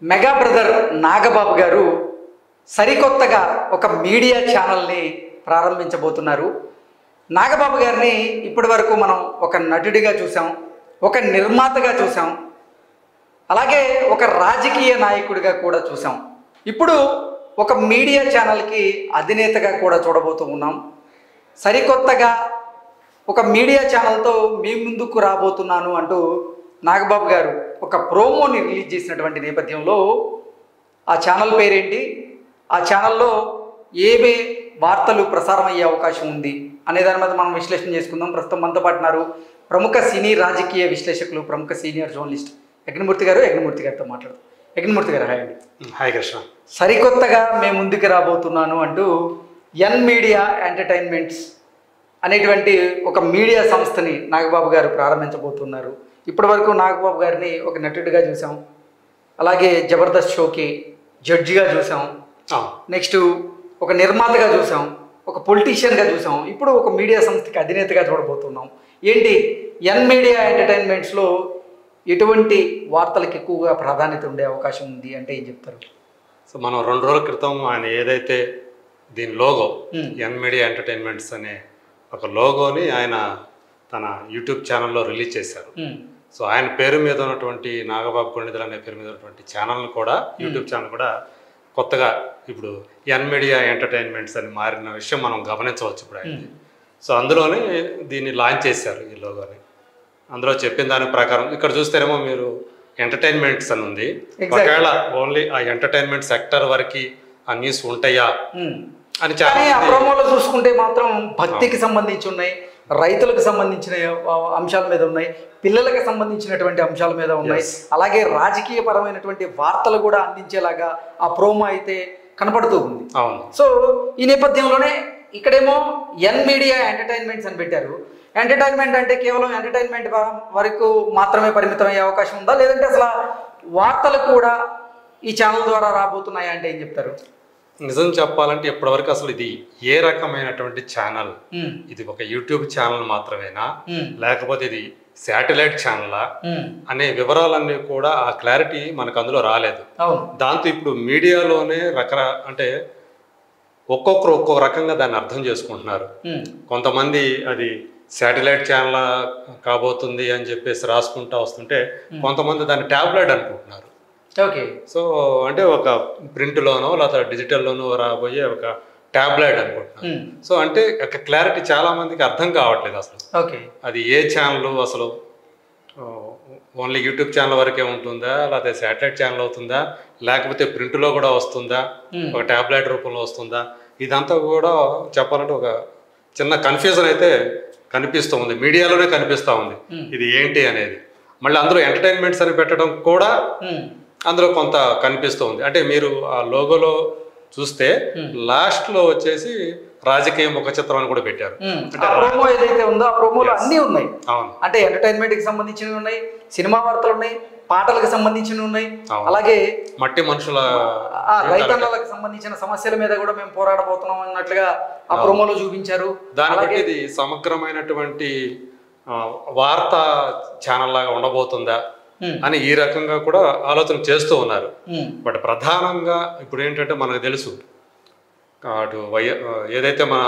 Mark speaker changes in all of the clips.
Speaker 1: Mega brother Nagababu గారు సరికొత్తగా ఒక మీడియా ఛానల్ని ప్రారంభించబోతున్నారు. నాగబాబు గారిని ఇప్పటి వరకు మనం ఒక నటుడిగా చూసాం, ఒక నిర్మాతగా చూసాం, అలాగే ఒక రాజకీయ నాయకుడిగా కూడా చూసాం. ఇప్పుడు ఒక మీడియా ఛానల్కి అధినేతగా కూడా చూడబోతూ ఉన్నాం. సరికొత్తగా ఒక మీడియా ఛానల్తో మీ ముందుకు రాబోతున్నాను అంటూ నాగబాబు గారు ఒక ప్రోమోని రిలీజ్ చేసినటువంటి నేపథ్యంలో ఆ ఛానల్ పేరేంటి, ఆ ఛానల్లో ఏవే వార్తలు ప్రసారం అయ్యే అవకాశం ఉంది అనే దాని మీద మనం విశ్లేషణ చేసుకుందాం. ప్రస్తుతం మనతో పాటు ఉన్నారు ప్రముఖ సినీ రాజకీయ విశ్లేషకులు, ప్రముఖ సీనియర్ జర్నలిస్ట్ యజ్ఞమూర్తి గారు. యజ్ఞమూర్తి గారితో మాట్లాడుతాం. యజ్ఞమూర్తి గారు, హాయ్ అండి.
Speaker 2: హాయ్ కృష్ణ.
Speaker 1: సరికొత్తగా మేము ముందుకు రాబోతున్నాను అంటూ ఎన్ మీడియా ఎంటర్టైన్మెంట్స్ అనేటువంటి ఒక మీడియా సంస్థని నాగబాబు గారు ప్రారంభించబోతున్నారు. ఇప్పటి వరకు నాగబాబు గారిని ఒక నటుడిగా చూసాం, అలాగే జబర్దస్త్ షోకి జడ్జిగా చూసాం, నెక్స్ట్ ఒక నిర్మాతగా చూసాం, ఒక పొలిటీషియన్గా చూసాం, ఇప్పుడు ఒక మీడియా సంస్థకి అధినేతగా చూడబోతున్నాం. ఏంటి ఎన్ మీడియా ఎంటర్టైన్మెంట్స్లో ఎటువంటి వార్తలకు ఎక్కువగా ప్రాధాన్యత ఉండే అవకాశం ఉంది అంటే ఏం చెప్తారు?
Speaker 2: సో మనం 2 రోజుల క్రితం ఆయన ఏదైతే దీని లోగో ఎన్ మీడియా ఎంటర్టైన్మెంట్స్ అనే ఒక లోగోని ఆయన తన యూట్యూబ్ ఛానల్లో రిలీజ్ చేశారు. సో ఆయన పేరు మీద ఉన్నటువంటి నాగబాబు కొణిదెల అనే పేరు మీద ఉన్నటువంటి ఛానల్ని కూడా, యూట్యూబ్ ఛానల్ కూడా కొత్తగా ఇప్పుడు ఎన్ మీడియా ఎంటర్టైన్మెంట్స్ అని మారిన విషయం మనం గమనించవచ్చు ఇప్పుడు ఆయన. సో అందులోనే దీన్ని లాంచ్ చేశారు ఈ లోగోని. అందులో చెప్పిన దాని ప్రకారం ఇక్కడ చూస్తేనేమో మీరు ఎంటర్టైన్మెంట్స్ అని ఉంది. ఒకవేళ ఓన్లీ ఆ ఎంటర్టైన్మెంట్ సెక్టర్ వరకు ఆ న్యూస్ ఉంటాయా అని చాలా
Speaker 1: ప్రోమోలో చూసుకుంటే మాత్రం భక్తికి సంబంధించి ఉన్నాయి, రైతులకు సంబంధించిన అంశాల మీద ఉన్నాయి, పిల్లలకు సంబంధించినటువంటి అంశాల మీద ఉన్నాయి, అలాగే రాజకీయ పరమైనటువంటి వార్తలు కూడా అందించేలాగా ఆ ప్రోమో అయితే కనపడుతూ ఉంది.
Speaker 2: అవును.
Speaker 1: సో ఈ నేపథ్యంలోనే ఇక్కడేమో ఎన్ మీడియా ఎంటర్టైన్మెంట్స్ అని పెట్టారు. ఎంటర్టైన్మెంట్ అంటే కేవలం ఎంటర్టైన్మెంట్ వరకు మాత్రమే పరిమితం అయ్యే అవకాశం ఉందా, లేదంటే అసలు వార్తలు కూడా ఈ ఛానల్ ద్వారా రాబోతున్నాయా అంటే ఏం చెప్తారు?
Speaker 2: నిజం చెప్పాలంటే ఇప్పటివరకు అసలు ఇది ఏ రకమైనటువంటి ఛానల్, ఇది ఒక యూట్యూబ్ ఛానల్ మాత్రమేనా లేకపోతే ఇది శాటిలైట్ ఛానలా అనే వివరాలన్నీ కూడా ఆ క్లారిటీ మనకు అందులో రాలేదు. దాంతో ఇప్పుడు మీడియాలోనే అంటే ఒక్కొక్కరు ఒక్కొక్క రకంగా దాన్ని అర్థం చేసుకుంటున్నారు. కొంతమంది అది శాటిలైట్ ఛానల్ కాబోతుంది అని చెప్పేసి రాసుకుంటా వస్తుంటే, కొంతమంది దాన్ని ట్యాబ్లెట్ అనుకుంటున్నారు.
Speaker 1: ఓకే.
Speaker 2: సో అంటే ఒక ప్రింట్లోనో లేదా డిజిటల్లోనో రాబోయే ఒక ట్యాబ్లెట్ అనుకుంటున్నాను. సో అంటే ఒక క్లారిటీ చాలా మందికి అర్థం కావట్లేదు అసలు.
Speaker 1: ఓకే.
Speaker 2: అది ఏ ఛానల్ అసలు, ఓన్లీ యూట్యూబ్ ఛానల్ వరకే ఉంటుందా, లేకపోతే శాటిలైట్ ఛానల్ అవుతుందా, లేకపోతే ప్రింట్లో కూడా వస్తుందా, ఒక ట్యాబ్లెట్ రూపంలో వస్తుందా, ఇదంతా కూడా చెప్పాలంటే ఒక చిన్న కన్ఫ్యూజన్ అయితే కనిపిస్తూ ఉంది, మీడియాలోనే కనిపిస్తూ ఉంది ఇది ఏంటి అనేది. మళ్ళీ అందులో ఎంటర్టైన్మెంట్స్ అని పెట్టడం కూడా అందులో కొంత కనిపిస్తూ ఉంది. అంటే మీరు ఆ లోగోలో చూస్తే లాస్ట్లో వచ్చేసి రాజకీయ ముఖ చిత్రం అని కూడా పెట్టారు.
Speaker 1: అంటే ప్రోమో ఏదైతే ఉందో ఆ ప్రోమోలో అన్నీ ఉన్నాయి.
Speaker 2: అవును.
Speaker 1: అంటే ఎంటర్టైన్మెంట్ కి సంబంధించినవి ఉన్నాయి, సినిమా వార్తలు ఉన్నాయి, పాటలకు సంబంధించినవి ఉన్నాయి, అలాగే
Speaker 2: మట్టి మనుషుల
Speaker 1: రైతన్నలకు సంబంధించిన సమస్యల మీద కూడా మేము పోరాడబోతున్నాం అన్నట్లుగా ఆ ప్రోమోలో చూపించారు.
Speaker 2: దాన్ని బట్టి ఇది సమగ్రమైనటువంటి వార్తా ఛానల్ లాగా ఉండబోతుందా అని ఈ రకంగా కూడా ఆలోచన చేస్తూ ఉన్నారు. బట్ ప్రధానంగా ఇప్పుడు ఏంటంటే మనకు తెలుసు, అటు ఏదైతే మన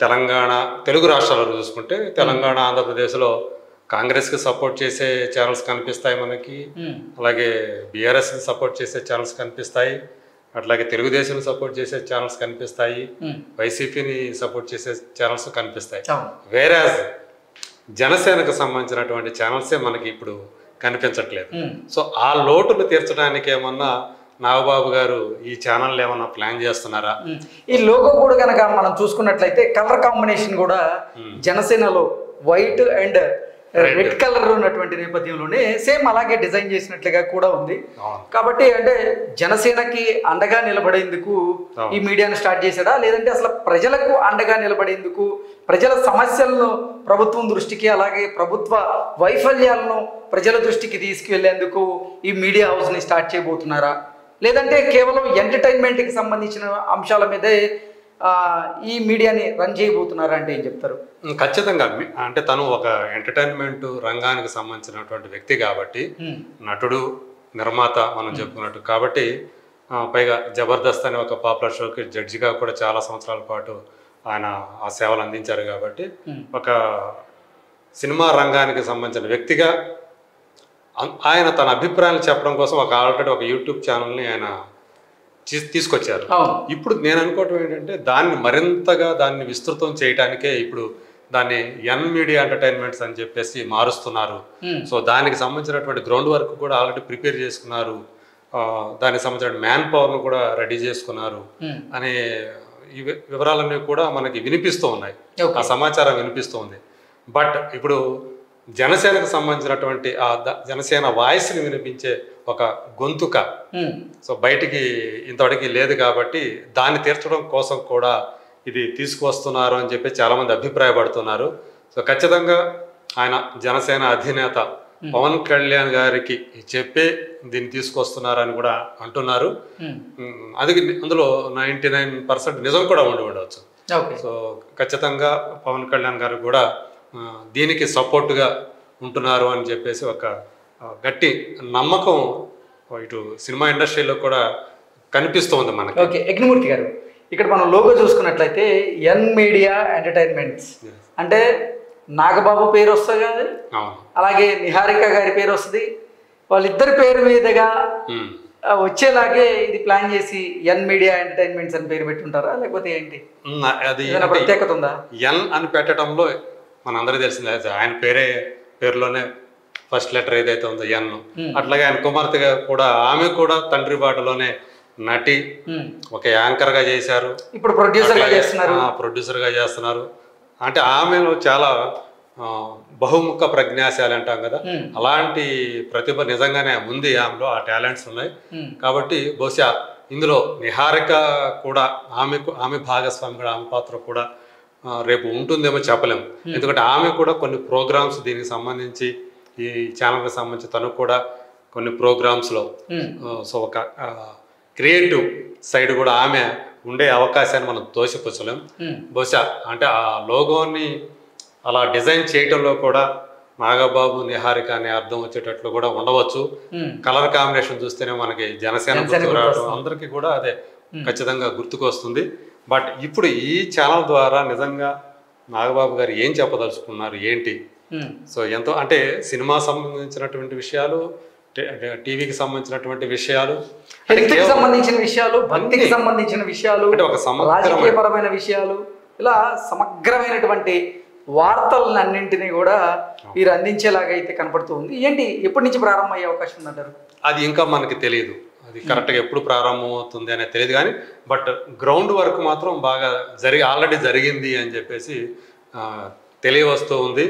Speaker 2: తెలంగాణ తెలుగు రాష్ట్రాల్లో చూసుకుంటే తెలంగాణ ఆంధ్రప్రదేశ్లో కాంగ్రెస్కి సపోర్ట్ చేసే ఛానల్స్ కనిపిస్తాయి మనకి, అలాగే బీఆర్ఎస్కి సపోర్ట్ చేసే ఛానల్స్ కనిపిస్తాయి, అట్లాగే తెలుగుదేశం సపోర్ట్ చేసే ఛానల్స్ కనిపిస్తాయి, వైసీపీని సపోర్ట్ చేసే ఛానల్స్ కనిపిస్తాయి. వేరాజ్ జనసేనకు సంబంధించినటువంటి ఛానల్సే మనకి ఇప్పుడు కనిపించట్లేదు. సో ఆ లోటును తీర్చడానికి ఏమన్నా నాగబాబు గారు ఈ ఛానల్ ఏమన్నా ప్లాన్ చేస్తున్నారా?
Speaker 1: ఈ లోగో కూడా కనుక మనం చూసుకున్నట్లయితే కలర్ కాంబినేషన్ కూడా జనసేనలో వైట్ అండ్ రెడ్ కలర్ ఉన్నటువంటి నేపథ్యంలోనే సేమ్ అలాగే డిజైన్ చేసినట్లుగా కూడా ఉంది. కాబట్టి అంటే జనసేనకి అండగా నిలబడేందుకు ఈ మీడియాను స్టార్ట్ చేశాడా, లేదంటే అసలు ప్రజలకు అండగా నిలబడేందుకు, ప్రజల సమస్యలను ప్రభుత్వం దృష్టికి, అలాగే ప్రభుత్వ వైఫల్యాలను ప్రజల దృష్టికి తీసుకువెళ్లేందుకు ఈ మీడియా హౌస్ని స్టార్ట్ చేయబోతున్నారా, లేదంటే కేవలం ఎంటర్టైన్మెంట్కి సంబంధించిన అంశాల మీదే ఈ మీడియాని రన్ చేయబోతున్నారా అంటే ఏం చెప్తారు?
Speaker 2: ఖచ్చితంగా. అంటే తను ఒక ఎంటర్టైన్మెంట్ రంగానికి సంబంధించినటువంటి వ్యక్తి కాబట్టి, నటుడు, నిర్మాత మనం చెప్పుకున్నట్టు. కాబట్టి పైగా జబర్దస్త్ అనే ఒక పాపులర్ షోకి జడ్జిగా కూడా చాలా సంవత్సరాల పాటు ఆయన ఆ సేవలు అందించారు. కాబట్టి ఒక సినిమా రంగానికి సంబంధించిన వ్యక్తిగా ఆయన తన అభిప్రాయాలు చెప్పడం కోసం ఆల్రెడీ ఒక యూట్యూబ్ ఛానల్ని ఆయన తీసుకొచ్చారు. ఇప్పుడు నేను అనుకోవటం ఏంటంటే దాన్ని విస్తృతం చేయడానికే ఇప్పుడు దాన్ని ఎన్ మీడియా ఎంటర్టైన్మెంట్స్ అని చెప్పేసి మారుస్తున్నారు. సో దానికి సంబంధించినటువంటి గ్రౌండ్ వర్క్ కూడా ఆల్రెడీ ప్రిపేర్ చేసుకున్నారు, దానికి సంబంధించిన మ్యాన్ పవర్ను కూడా రెడీ చేసుకున్నారు అనే ఈ వివరాలన్నీ కూడా మనకి వినిపిస్తూ ఉన్నాయి, ఆ సమాచారం వినిపిస్తూ ఉంది. బట్ ఇప్పుడు జనసేనకు సంబంధించినటువంటి ఆ జనసేన వాయిస్ని వినిపించే ఒక గొంతుక సో బయటికి ఇంతవరకు లేదు. కాబట్టి దాన్ని తీర్చడం కోసం కూడా ఇది తీసుకువస్తున్నారు అని చెప్పి చాలామంది అభిప్రాయపడుతున్నారు. సో ఖచ్చితంగా ఆయన జనసేన అధినేత పవన్ కళ్యాణ్ గారికి చెప్పే దీన్ని తీసుకొస్తున్నారని కూడా అంటున్నారు. అది అందులో 99% నిజం కూడా ఉండవచ్చు. సో ఖచ్చితంగా పవన్ కళ్యాణ్ గారు కూడా దీనికి సపోర్ట్గా ఉంటున్నారు అని చెప్పేసి ఒక గట్టి నమ్మకం ఇటు సినిమా ఇండస్ట్రీలో కూడా కనిపిస్తుంది మనకి.
Speaker 1: ఓకే, యజ్ఞమూర్తి గారు, ఇక్కడ మనం లోగో చూసుకున్నట్లయితే ఎన్ మీడియా ఎంటర్టైన్మెంట్స్ అంటే నాగబాబు పేరు వస్తుంది కదా, అలాగే నిహారిక గారి పేరు వస్తుంది, వాళ్ళిద్దరి పేరు మీదుగా వచ్చేలాగే ఇది ప్లాన్ చేసి ఎన్ మీడియా ఎంటర్టైన్మెంట్స్ అని పేరు పెట్టుంటారా, లేకపోతే ఏంటి?
Speaker 2: అది
Speaker 1: ప్రత్యేకత ఉందా?
Speaker 2: ఎన్ అని పెట్టడంలో మనందరికీ తెలిసిందే, ఆయన పేరులోనే ఫస్ట్ లెటర్ ఏదైతే ఉందో ఎన్. అట్లాగే ఆయన కుమార్తెగా కూడా ఆమె కూడా తండ్రి బాటలోనే నటి, ఒక యాంకర్ గా చేశారు,
Speaker 1: ఇప్పుడు ప్రొడ్యూసర్
Speaker 2: గా చేస్తున్నారు. అంటే ఆమెలో చాలా బహుముఖ ప్రజ్ఞాశాలి అంటాం కదా, అలాంటి ప్రతిభ నిజంగానే ఉంది ఆమెలో, ఆ టాలెంట్స్ ఉన్నాయి. కాబట్టి బహుశా ఇందులో నిహారిక కూడా ఆమె భాగస్వామి కూడా, ఆమె పాత్ర కూడా రేపు ఉంటుందేమో చెప్పలేము. ఎందుకంటే ఆమె కూడా కొన్ని ప్రోగ్రామ్స్ దీనికి సంబంధించి, ఈ ఛానల్కి సంబంధించి తను కూడా కొన్ని ప్రోగ్రామ్స్లో సో ఒక క్రియేటివ్ సైడ్ కూడా ఆమె ఉండే అవకాశాన్ని మనం తోసిపుచ్చలేం. బహుశా అంటే ఆ లోగోని అలా డిజైన్ చేయటంలో కూడా నాగబాబు నిహారిక అనే అర్థం వచ్చేటట్లు కూడా ఉండవచ్చు. కలర్ కాంబినేషన్ చూస్తేనే మనకి జనసేన రావడం అందరికీ కూడా అదే ఖచ్చితంగా గుర్తుకొస్తుంది. బట్ ఇప్పుడు ఈ ఛానల్ ద్వారా నిజంగా నాగబాబు గారు ఏం చెప్పదలుచుకున్నారు ఏంటి, సో ఎంతో అంటే సినిమా సంబంధించినటువంటి విషయాలు, టీవీకి సంబంధించినటువంటి విషయాలు,
Speaker 1: సంబంధించిన విషయాలు, భక్తికి సంబంధించిన విషయాలు,
Speaker 2: అంటే ఒక
Speaker 1: రాజకీయపరమైన విషయాలు, ఇలా సమగ్రమైనటువంటి వార్తలన్నింటినీ కూడా మీరు అందించేలాగా అయితే కనపడుతూ ఉంది. ఏంటి, ఎప్పటి నుంచి ప్రారంభం అయ్యే అవకాశం ఉందంటారు?
Speaker 2: అది ఇంకా మనకి తెలియదు, అది కరెక్ట్గా ఎప్పుడు ప్రారంభం అవుతుంది అనేది తెలియదు. కానీ బట్ గ్రౌండ్ వర్క్ మాత్రం బాగా ఆల్రెడీ జరిగింది అని చెప్పేసి తెలియవస్తూ ఉంది.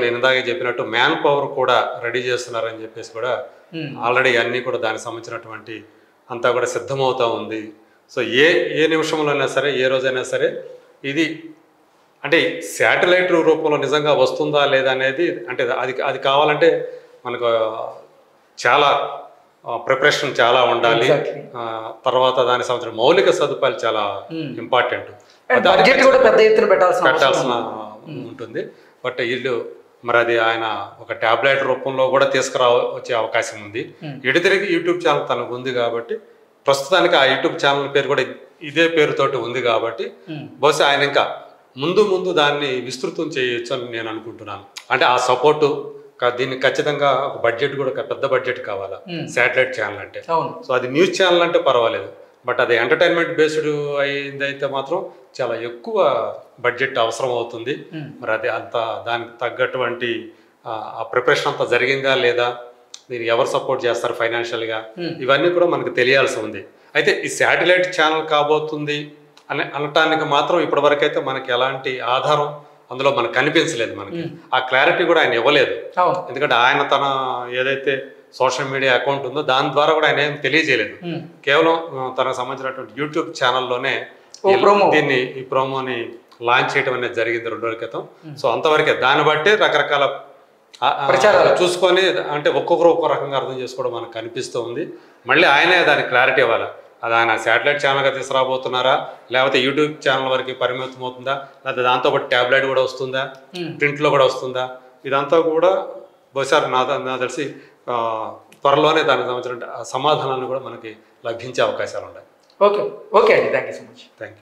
Speaker 2: నేను ఇందాక చెప్పినట్టు మ్యాన్ పవర్ కూడా రెడీ చేస్తున్నారని చెప్పేసి కూడా ఆల్రెడీ అన్నీ కూడా దానికి సంబంధించినటువంటి అంతా కూడా సిద్ధమవుతూ ఉంది. సో ఏ నిమిషంలోనైనా సరే, ఏ రోజైనా సరే ఇది అంటే శాటిలైట్ రూపంలో నిజంగా వస్తుందా లేదా అనేది, అంటే అది కావాలంటే మనకు చాలా ప్రిపరేషన్ చాలా ఉండాలి. తర్వాత దానికి సంబంధించిన మౌలిక సదుపాయాలు చాలా ఇంపార్టెంట్, పెట్టాల్సిన ఉంటుంది. బట్ వీళ్ళు మరి అది ఆయన ఒక ట్యాబ్లెట్ రూపంలో కూడా వచ్చే అవకాశం ఉంది. ఎడితిరిగి యూట్యూబ్ ఛానల్ తనకు ఉంది కాబట్టి ప్రస్తుతానికి ఆ యూట్యూబ్ ఛానల్ పేరు కూడా ఇదే పేరుతోటి ఉంది కాబట్టి బహుశా ఆయన ఇంకా ముందు దాన్ని విస్తృతం చేయొచ్చు అని నేను అనుకుంటున్నాను. అంటే ఆ సపోర్టు దీన్ని ఖచ్చితంగా ఒక బడ్జెట్ కూడా పెద్ద బడ్జెట్ కావాలా శాటిలైట్ ఛానల్ అంటే. సో అది న్యూస్ ఛానల్ అంటే పర్వాలేదు, బట్ అది ఎంటర్టైన్మెంట్ బేస్డ్ అయిందైతే మాత్రం చాలా ఎక్కువ బడ్జెట్ అవసరం అవుతుంది. మరి అది అంత దానికి తగ్గటువంటి ఆ ప్రిపరేషన్ అంతా జరిగిందా లేదా, దీన్ని ఎవరు సపోర్ట్ చేస్తారు ఫైనాన్షియల్గా, ఇవన్నీ కూడా మనకు తెలియాల్సి ఉంది. అయితే ఈ శాటిలైట్ ఛానల్ కాబోతుంది అనటానికి మాత్రం ఇప్పటివరకు అయితే మనకి ఎలాంటి ఆధారం అందులో మనకు కనిపించలేదు. మనకి ఆ క్లారిటీ కూడా ఆయన ఇవ్వలేదు. ఎందుకంటే ఆయన తన ఏదైతే సోషల్ మీడియా అకౌంట్ ఉందో దాని ద్వారా కూడా ఆయన ఏం తెలియజేయలేదు. కేవలం తనకు సంబంధించినటువంటి యూట్యూబ్ ఛానల్లోనే ఈ ప్రోమోని లాంచ్ చేయడం అనేది జరిగింది 2 రోజుల క్రితం. సో అంతవరకే, దాన్ని బట్టి రకరకాల చూసుకొని అంటే ఒక్కొక్కరు ఒక్కో రకంగా అర్థం చేసుకోవడం మనకు కనిపిస్తూ ఉంది. మళ్ళీ ఆయనే దానికి క్లారిటీ ఇవ్వాలి. అది ఆయన శాటిలైట్ ఛానల్గా తీసుకురాబోతున్నారా, లేకపోతే యూట్యూబ్ ఛానల్ వరకు పరిమితం అవుతుందా, లేకపోతే దాంతోపాటు ట్యాబ్లెట్ కూడా వస్తుందా, ప్రింట్లో కూడా వస్తుందా, ఇదంతా కూడా బహుశా నా తెలిసి త్వరలోనే దానికి సంబంధించిన సమాధానాలు కూడా మనకి లభించే అవకాశాలు ఉన్నాయి.
Speaker 1: ఓకే ఓకే అండి, thank you so much.
Speaker 2: Thank you.